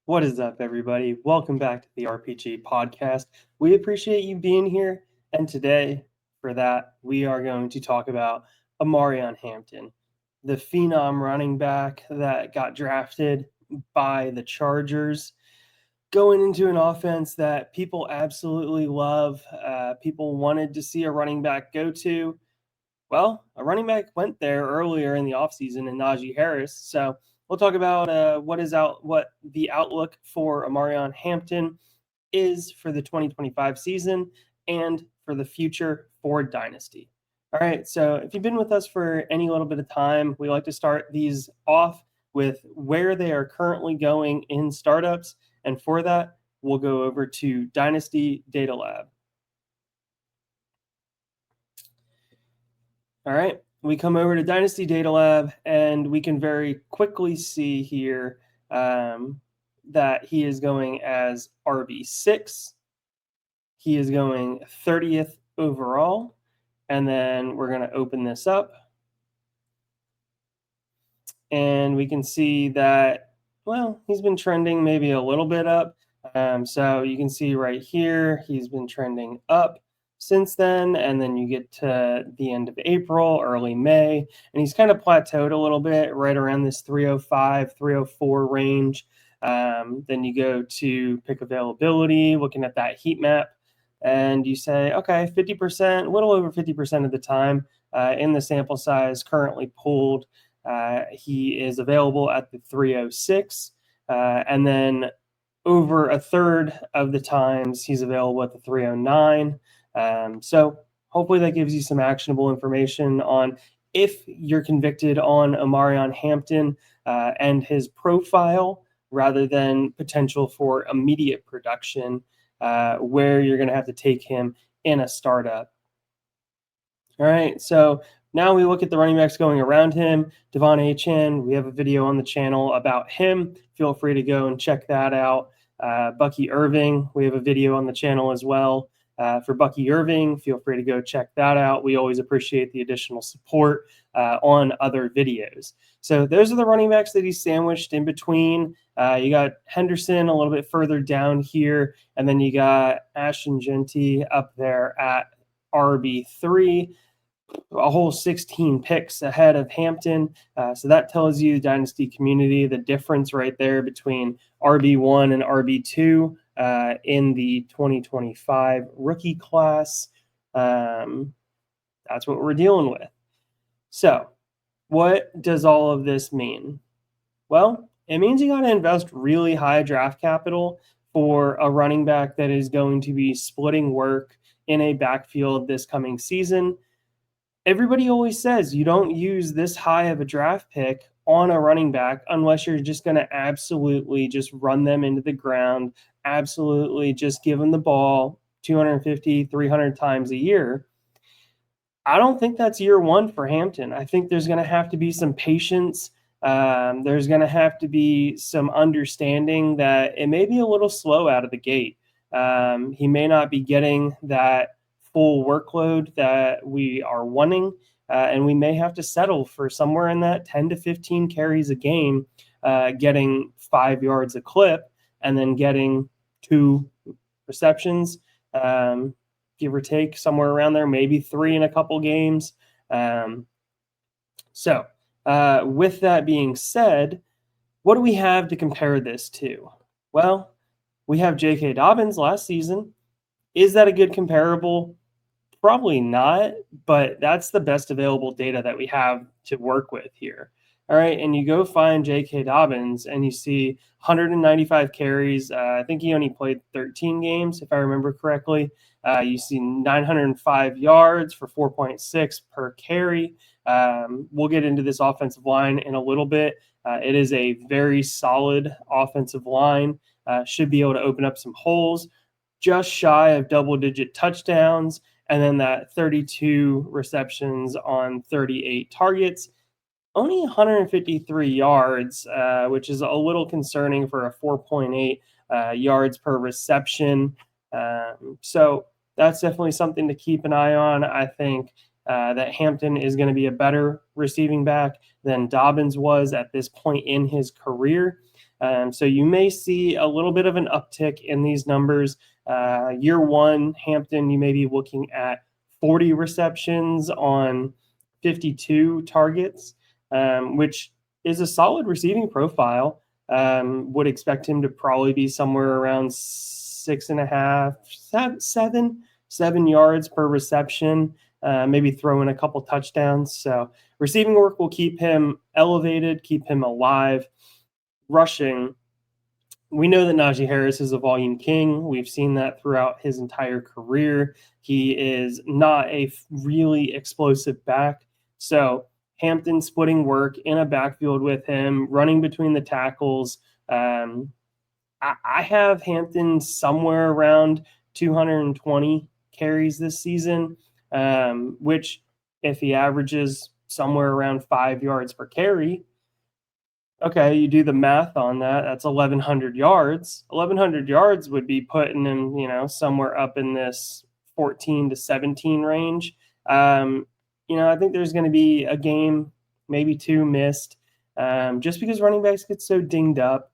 What is up, everybody? Welcome back to the RPG podcast. We appreciate you being here. And today, for that, we are going to talk about Omarion Hampton, the phenom running back that got drafted by the Chargers, going into an offense that people absolutely love. People wanted to see a running back go to. Well, a running back went there earlier in the offseason in Najee Harris. So we'll talk about what the outlook for Omarion Hampton is for the 2025 season and for the future for Dynasty. All right, so if you've been with us for any little bit of time, we like to start these off with where they are currently going in startups. And for that, we'll go over to Dynasty Data Lab. All right, we come over to Dynasty Data Lab, and we can very quickly see here that he is going as RB6. He is going 30th overall. And then we're going to open this up. And we can see that, well, he's been trending maybe a little bit up. So you can see right here, he's been trending up since then, and then you get to the end of April, early May, and he's kind of plateaued a little bit right around this 305, 304 range. Then you go to pick availability, looking at that heat map, and you say, okay, 50%, a little over 50% of the time in the sample size currently pulled, he is available at the 306, and then over a third of the times he's available at the 309. So hopefully that gives you some actionable information on if you're convicted on Omarion Hampton and his profile rather than potential for immediate production, where you're going to have to take him in a startup. All right, so now we look at the running backs going around him. Devon Achane, we have a video on the channel about him. Feel free to go and check that out. Bucky Irving, we have a video on the channel as well. For Bucky Irving, feel free to go check that out. We always appreciate the additional support on other videos. So those are the running backs that he's sandwiched in between. You got Henderson a little bit further down here, and then you got Ashton Genty up there at RB3. A whole 16 picks ahead of Hampton. So that tells you, the Dynasty community, the difference right there between RB1 and RB2 in the 2025 rookie class. That's what we're dealing with. So what does all of this mean? Well, it means you got to invest really high draft capital for a running back that is going to be splitting work in a backfield this coming season. Everybody always says you don't use this high of a draft pick on a running back unless you're just going to absolutely just run them into the ground, absolutely just give them the ball 250, 300 times a year. I don't think that's year one for Hampton. I think there's going to have to be some patience. There's going to have to be some understanding that it may be a little slow out of the gate. He may not be getting that full workload that we are wanting, and we may have to settle for somewhere in that 10 to 15 carries a game, getting 5 yards a clip, and then getting 2 receptions, give or take, somewhere around there, maybe 3 in a couple games. So with that being said, what do we have to compare this to? Well, we have J.K. Dobbins last season. Is that a good comparable? Probably not, but that's the best available data that we have to work with here. All right, and you go find J.K. Dobbins, and you see 195 carries. I think he only played 13 games, if I remember correctly. You see 905 yards for 4.6 per carry. We'll get into this offensive line in a little bit. It is a very solid offensive line. Should be able to open up some holes. Just shy of double-digit touchdowns, and then that 32 receptions on 38 targets. Only 153 yards, which is a little concerning for a 4.8 yards per reception. So that's definitely something to keep an eye on. I think that Hampton is going to be a better receiving back than Dobbins was at this point in his career. So you may see a little bit of an uptick in these numbers. Year one, Hampton, you may be looking at 40 receptions on 52 targets, which is a solid receiving profile. Would expect him to probably be somewhere around 6.5, 7 yards per reception, maybe throw in a couple touchdowns. So receiving work will keep him elevated, keep him alive. Rushing, we know that Najee Harris is a volume king. We've seen that throughout his entire career. He is not a really explosive back. So Hampton splitting work in a backfield with him, running between the tackles. I have Hampton somewhere around 220 carries this season, which if he averages somewhere around 5 yards per carry, okay, you do the math on that. That's 1,100 yards. 1,100 yards would be putting him, somewhere up in this 14 to 17 range. I think there's going to be a game, maybe two missed, just because running backs get so dinged up.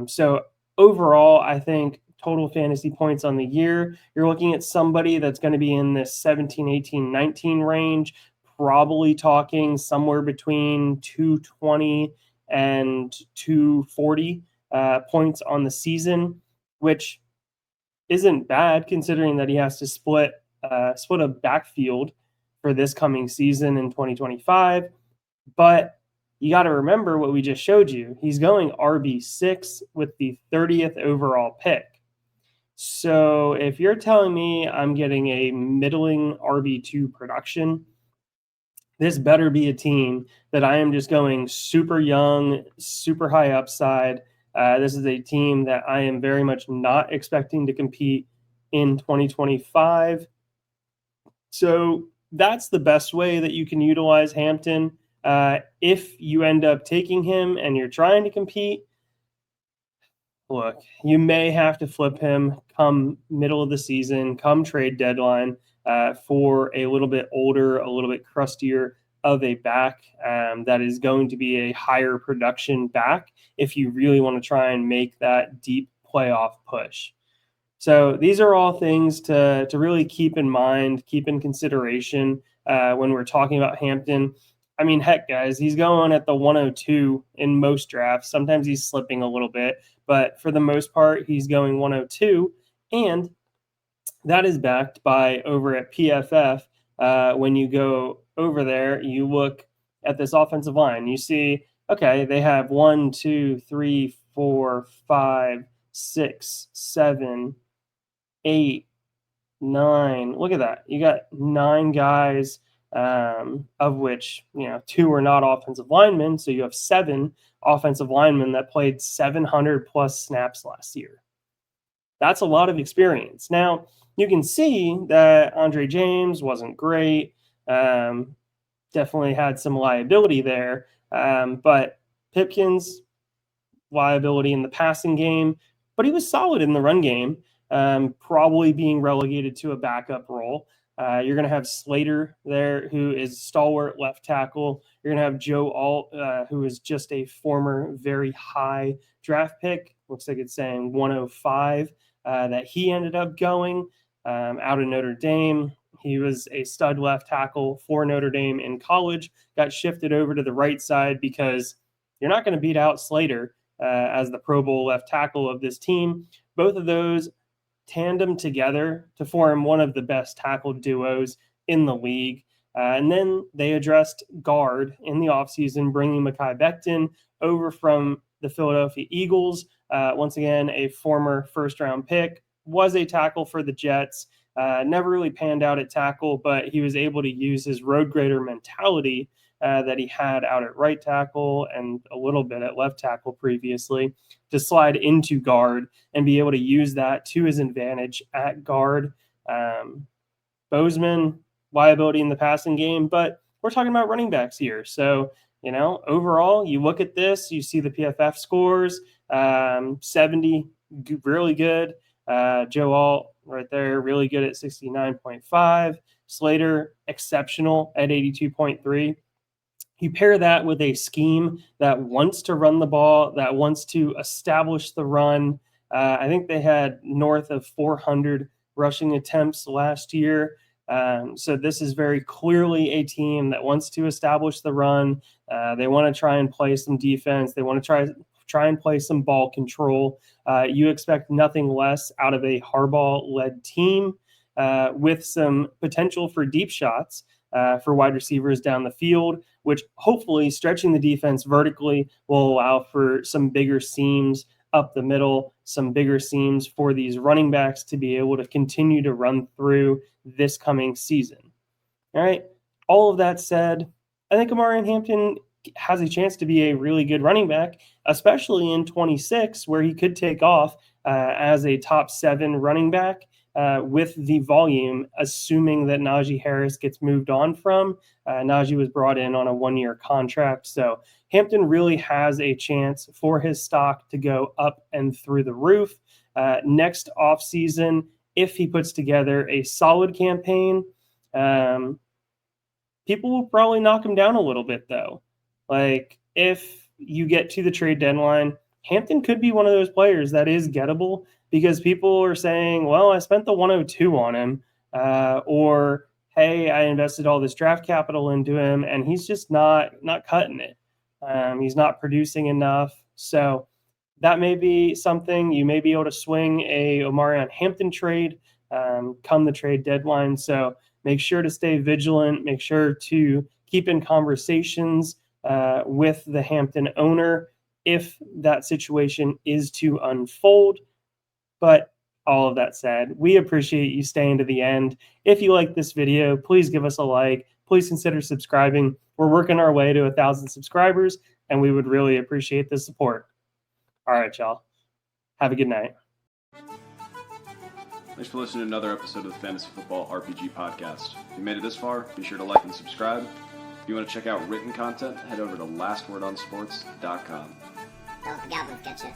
So overall, I think total fantasy points on the year, you're looking at somebody that's going to be in this 17, 18, 19 range, probably talking somewhere between 220 and 240 points on the season, which isn't bad considering that he has to split a backfield for this coming season in 2025. But you got to remember what we just showed you. He's going RB6 with the 30th overall pick. So if you're telling me I'm getting a middling RB2 production, this better be a team that I am just going super young, super high upside. This is a team that I am very much not expecting to compete in 2025. So that's the best way that you can utilize Hampton. If you end up taking him and you're trying to compete, look, you may have to flip him come middle of the season, come trade deadline, for a little bit older, a little bit crustier of a back that is going to be a higher production back if you really want to try and make that deep playoff push. So these are all things to really keep in mind, keep in consideration when we're talking about Hampton. I mean, heck, guys, he's going at the 102 in most drafts. Sometimes he's slipping a little bit, but for the most part, he's going 102. And that is backed by over at PFF. When you go over there, you look at this offensive line. You see, okay, they have 1, 2, 3, 4, 5, 6, 7, 8, 9. Look at that. You got 9 guys, of which 2 are not offensive linemen. So you have 7 offensive linemen that played 700 plus snaps last year. That's a lot of experience. Now, you can see that Andre James wasn't great. Definitely had some liability there. But Pipkins, liability in the passing game, but he was solid in the run game, probably being relegated to a backup role. You're going to have Slater there, who is stalwart left tackle. You're going to have Joe Alt, who is just a former very high draft pick. Looks like it's saying 105 that he ended up going out of Notre Dame. He was a stud left tackle for Notre Dame in college, got shifted over to the right side because you're not going to beat out Slater as the Pro Bowl left tackle of this team. Both of those tandem together to form one of the best tackle duos in the league. And then they addressed guard in the offseason, bringing Mekhi Becton over from the Philadelphia Eagles. Once again, a former first-round pick, was a tackle for the Jets. Never really panned out at tackle, but he was able to use his road grader mentality that he had out at right tackle and a little bit at left tackle previously to slide into guard and be able to use that to his advantage at guard. Bozeman, liability in the passing game, but we're talking about running backs here. So, overall, you look at this, you see the PFF scores, 70, really good. Joe Alt right there, really good at 69.5. Slater, exceptional at 82.3. You pair that with a scheme that wants to run the ball, that wants to establish the run. I think they had north of 400 rushing attempts last year. So this is very clearly a team that wants to establish the run. They want to try and play some defense. They want to try and play some ball control. You expect nothing less out of a Harbaugh-led team with some potential for deep shots for wide receivers down the field, which hopefully stretching the defense vertically will allow for some bigger seams up the middle, some bigger seams for these running backs to be able to continue to run through this coming season. All right. All of that said, I think Omarion Hampton has a chance to be a really good running back, especially in 26, where he could take off as a top 7 running back with the volume, assuming that Najee Harris gets moved on from. Najee was brought in on a 1-year contract. So Hampton really has a chance for his stock to go up and through the roof. Next offseason, if he puts together a solid campaign, people will probably knock him down a little bit, though. Like, if you get to the trade deadline, Hampton could be one of those players that is gettable because people are saying, well, I spent the 102 on him, or, hey, I invested all this draft capital into him, and he's just not cutting it. He's not producing enough. So that may be something. You may be able to swing a Omarion Hampton trade come the trade deadline. So make sure to stay vigilant. Make sure to keep in conversations with the Hampton owner if that situation is to unfold. But all of that said, we appreciate you staying to the end. If you like this video, please give us a like. Please consider subscribing. We're working our way to 1,000 subscribers, and we would really appreciate the support. All right, y'all. Have a good night. Thanks for listening to another episode of the Fantasy Football RPG Podcast. If you made it this far, be sure to like and subscribe. If you want to check out written content, head over to lastwordonsports.com. Don't let the Goblins get you.